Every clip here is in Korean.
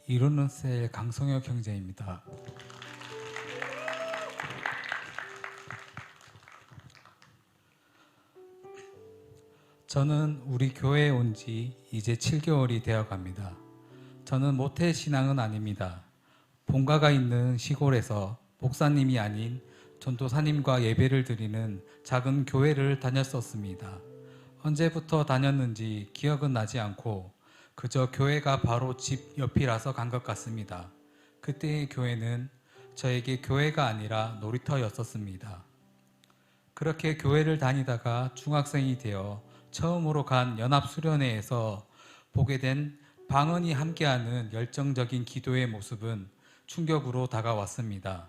이루는 셀 강성혁 형제입니다. 저는 우리 교회에 온 지 이제 7개월이 되어 갑니다. 저는 모태 신앙은 아닙니다. 본가가 있는 시골에서 목사님이 아닌 전도사님과 예배를 드리는 작은 교회를 다녔었습니다. 언제부터 다녔는지 기억은 나지 않고 그저 교회가 바로 집 옆이라서 간 것 같습니다. 그때의 교회는 저에게 교회가 아니라 놀이터였었습니다. 그렇게 교회를 다니다가 중학생이 되어 처음으로 간 연합수련회에서 보게 된 방언이 함께하는 열정적인 기도의 모습은 충격으로 다가왔습니다.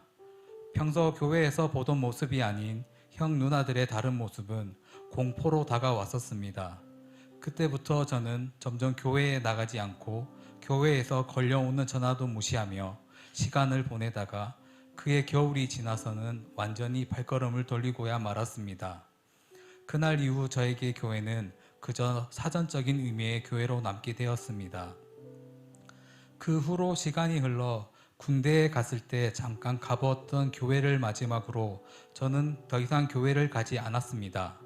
평소 교회에서 보던 모습이 아닌 형 누나들의 다른 모습은 공포로 다가왔었습니다. 그때부터 저는 점점 교회에 나가지 않고 교회에서 걸려오는 전화도 무시하며 시간을 보내다가 그의 겨울이 지나서는 완전히 발걸음을 돌리고야 말았습니다. 그날 이후 저에게 교회는 그저 사전적인 의미의 교회로 남게 되었습니다. 그 후로 시간이 흘러 군대에 갔을 때 잠깐 가보았던 교회를 마지막으로 저는 더 이상 교회를 가지 않았습니다.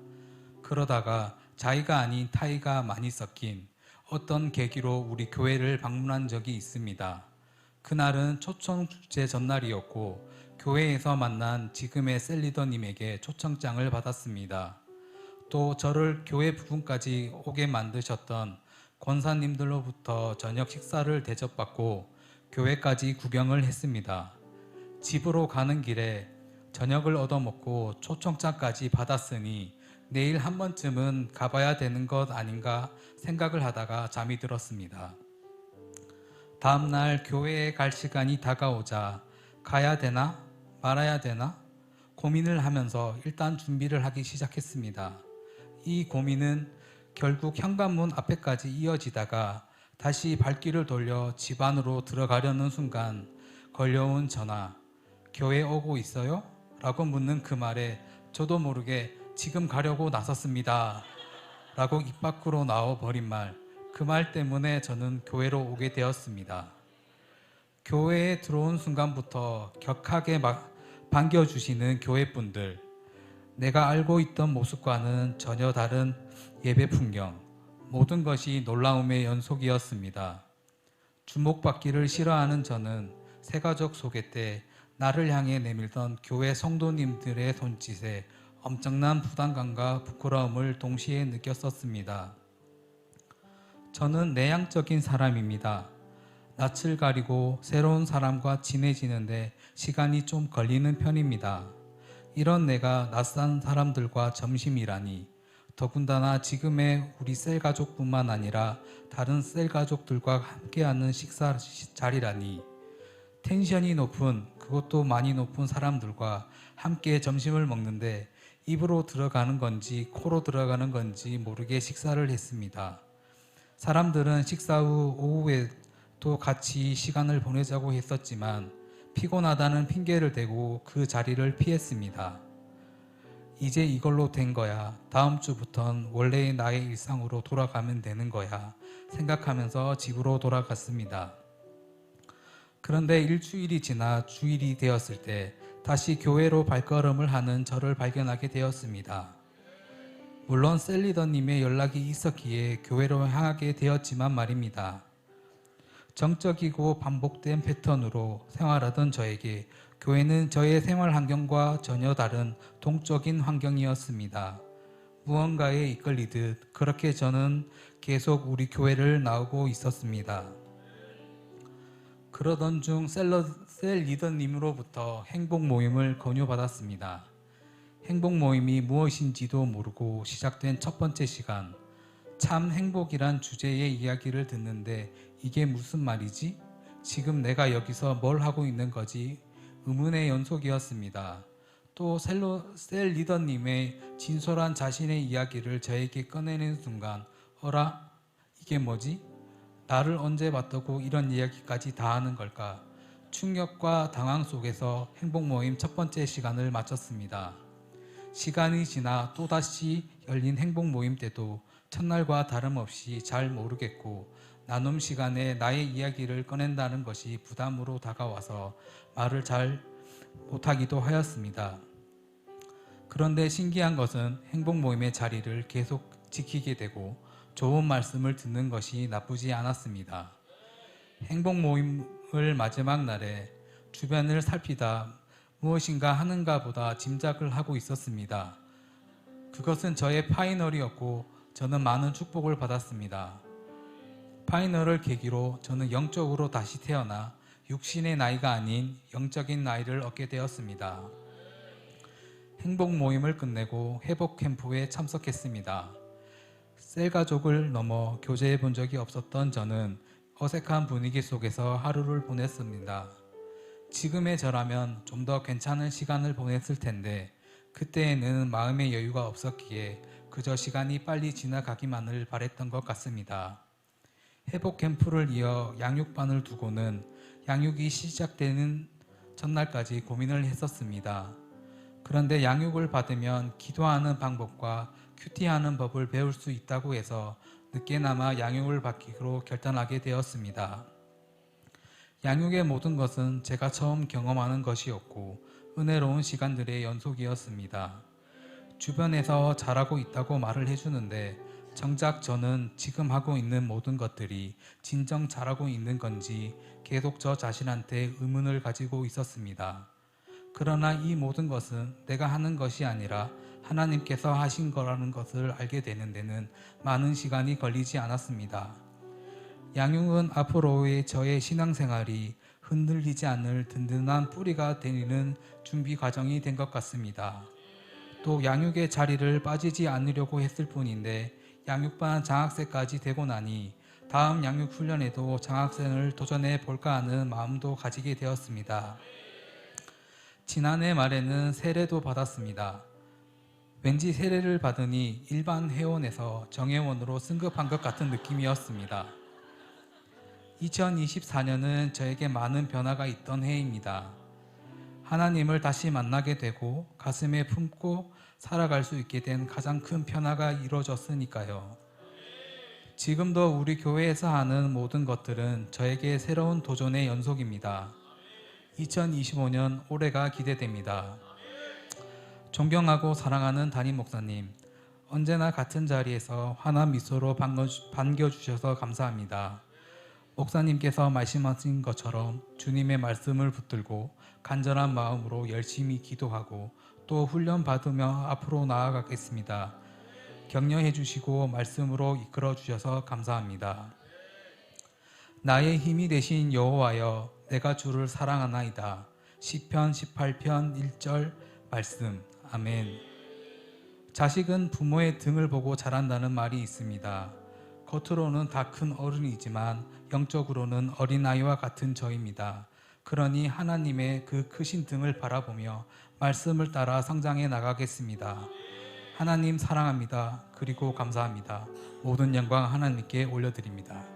그러다가 자의가 아닌 타의가 많이 섞인 어떤 계기로 우리 교회를 방문한 적이 있습니다. 그날은 초청 축제 전날이었고 교회에서 만난 지금의 셀리더님에게 초청장을 받았습니다. 또 저를 교회 부근까지 오게 만드셨던 권사님들로부터 저녁 식사를 대접받고 교회까지 구경을 했습니다. 집으로 가는 길에 저녁을 얻어먹고 초청장까지 받았으니 내일 한 번쯤은 가봐야 되는 것 아닌가 생각을 하다가 잠이 들었습니다. 다음날 교회에 갈 시간이 다가오자 가야 되나 말아야 되나 고민을 하면서 일단 준비를 하기 시작했습니다. 이 고민은 결국 현관문 앞에까지 이어지다가 다시 발길을 돌려 집 안으로 들어가려는 순간 걸려온 전화, 교회 오고 있어요? 라고 묻는 그 말에 저도 모르게 지금 가려고 나섰습니다. 라고 입 밖으로 나와버린 말, 그 말 때문에 저는 교회로 오게 되었습니다. 교회에 들어온 순간부터 격하게 반겨주시는 교회분들, 내가 알고 있던 모습과는 전혀 다른 예배 풍경, 모든 것이 놀라움의 연속이었습니다. 주목받기를 싫어하는 저는 새가족 소개 때 나를 향해 내밀던 교회 성도님들의 손짓에 엄청난 부담감과 부끄러움을 동시에 느꼈었습니다. 저는 내향적인 사람입니다. 낯을 가리고 새로운 사람과 친해지는데 시간이 좀 걸리는 편입니다. 이런 내가 낯선 사람들과 점심이라니, 더군다나 지금의 우리 셀 가족뿐만 아니라 다른 셀 가족들과 함께하는 식사 자리라니, 텐션이 높은, 그것도 많이 높은 사람들과 함께 점심을 먹는데 입으로 들어가는 건지 코로 들어가는 건지 모르게 식사를 했습니다. 사람들은 식사 후 오후에 또 같이 시간을 보내자고 했었지만 피곤하다는 핑계를 대고 그 자리를 피했습니다. 이제 이걸로 된 거야. 다음 주부턴 원래의 나의 일상으로 돌아가면 되는 거야. 생각하면서 집으로 돌아갔습니다. 그런데 일주일이 지나 주일이 되었을 때 다시 교회로 발걸음을 하는 저를 발견하게 되었습니다. 물론 셀리더님의 연락이 있었기에 교회로 향하게 되었지만 말입니다. 정적이고 반복된 패턴으로 생활하던 저에게 교회는 저의 생활 환경과 전혀 다른 동적인 환경이었습니다. 무언가에 이끌리듯 그렇게 저는 계속 우리 교회를 나오고 있었습니다. 그러던 중 셀 리더님으로부터 행복 모임을 권유받았습니다. 행복 모임이 무엇인지도 모르고 시작된 첫 번째 시간, 참 행복이란 주제의 이야기를 듣는데 이게 무슨 말이지? 지금 내가 여기서 뭘 하고 있는 거지? 의문의 연속이었습니다. 또 셀 리더님의 진솔한 자신의 이야기를 저에게 꺼내는 순간, 어라? 이게 뭐지? 나를 언제 봤다고 이런 이야기까지 다 하는 걸까? 충격과 당황 속에서 행복 모임 첫 번째 시간을 마쳤습니다. 시간이 지나 또다시 열린 행복 모임 때도 첫날과 다름없이 잘 모르겠고 나눔 시간에 나의 이야기를 꺼낸다는 것이 부담으로 다가와서 말을 잘 못하기도 하였습니다. 그런데 신기한 것은 행복 모임의 자리를 계속 지키게 되고 좋은 말씀을 듣는 것이 나쁘지 않았습니다. 행복 모임을 마지막 날에 주변을 살피다 무엇인가 하는가 보다 짐작을 하고 있었습니다. 그것은 저의 파이널이었고 저는 많은 축복을 받았습니다. 파이널을 계기로 저는 영적으로 다시 태어나 육신의 나이가 아닌 영적인 나이를 얻게 되었습니다. 행복 모임을 끝내고 회복 캠프에 참석했습니다. 셀 가족을 넘어 교제해 본 적이 없었던 저는 어색한 분위기 속에서 하루를 보냈습니다. 지금의 저라면 좀 더 괜찮은 시간을 보냈을 텐데 그때에는 마음의 여유가 없었기에 그저 시간이 빨리 지나가기만을 바랬던 것 같습니다. 회복 캠프를 이어 양육반을 두고는 양육이 시작되는 전날까지 고민을 했었습니다. 그런데 양육을 받으면 기도하는 방법과 큐티하는 법을 배울 수 있다고 해서 늦게나마 양육을 받기로 결단하게 되었습니다. 양육의 모든 것은 제가 처음 경험하는 것이었고 은혜로운 시간들의 연속이었습니다. 주변에서 잘하고 있다고 말을 해주는데 정작 저는 지금 하고 있는 모든 것들이 진정 잘하고 있는 건지 계속 저 자신한테 의문을 가지고 있었습니다. 그러나 이 모든 것은 내가 하는 것이 아니라 하나님께서 하신 거라는 것을 알게 되는 데는 많은 시간이 걸리지 않았습니다. 양육은 앞으로의 저의 신앙생활이 흔들리지 않을 든든한 뿌리가 되는 준비 과정이 된 것 같습니다. 또 양육의 자리를 빠지지 않으려고 했을 뿐인데 양육반 장학생까지 되고 나니 다음 양육 훈련에도 장학생을 도전해 볼까 하는 마음도 가지게 되었습니다. 지난해 말에는 세례도 받았습니다. 왠지 세례를 받으니 일반 회원에서 정회원으로 승급한 것 같은 느낌이었습니다. 2024년은 저에게 많은 변화가 있던 해입니다. 하나님을 다시 만나게 되고 가슴에 품고 살아갈 수 있게 된 가장 큰 변화가 이루어졌으니까요. 지금도 우리 교회에서 하는 모든 것들은 저에게 새로운 도전의 연속입니다. 2025년 올해가 기대됩니다. 존경하고 사랑하는 담임 목사님, 언제나 같은 자리에서 환한 미소로 반겨주셔서 감사합니다. 목사님께서 말씀하신 것처럼 주님의 말씀을 붙들고 간절한 마음으로 열심히 기도하고 또 훈련 받으며 앞으로 나아가겠습니다. 격려해 주시고 말씀으로 이끌어 주셔서 감사합니다. 나의 힘이 되신 여호와여, 내가 주를 사랑하나이다. 시편 18편 1절 말씀. 아멘. 자식은 부모의 등을 보고 자란다는 말이 있습니다. 겉으로는 다 큰 어른이지만 영적으로는 어린아이와 같은 저입니다. 그러니 하나님의 그 크신 등을 바라보며 말씀을 따라 성장해 나가겠습니다. 하나님 사랑합니다. 그리고 감사합니다. 모든 영광 하나님께 올려드립니다.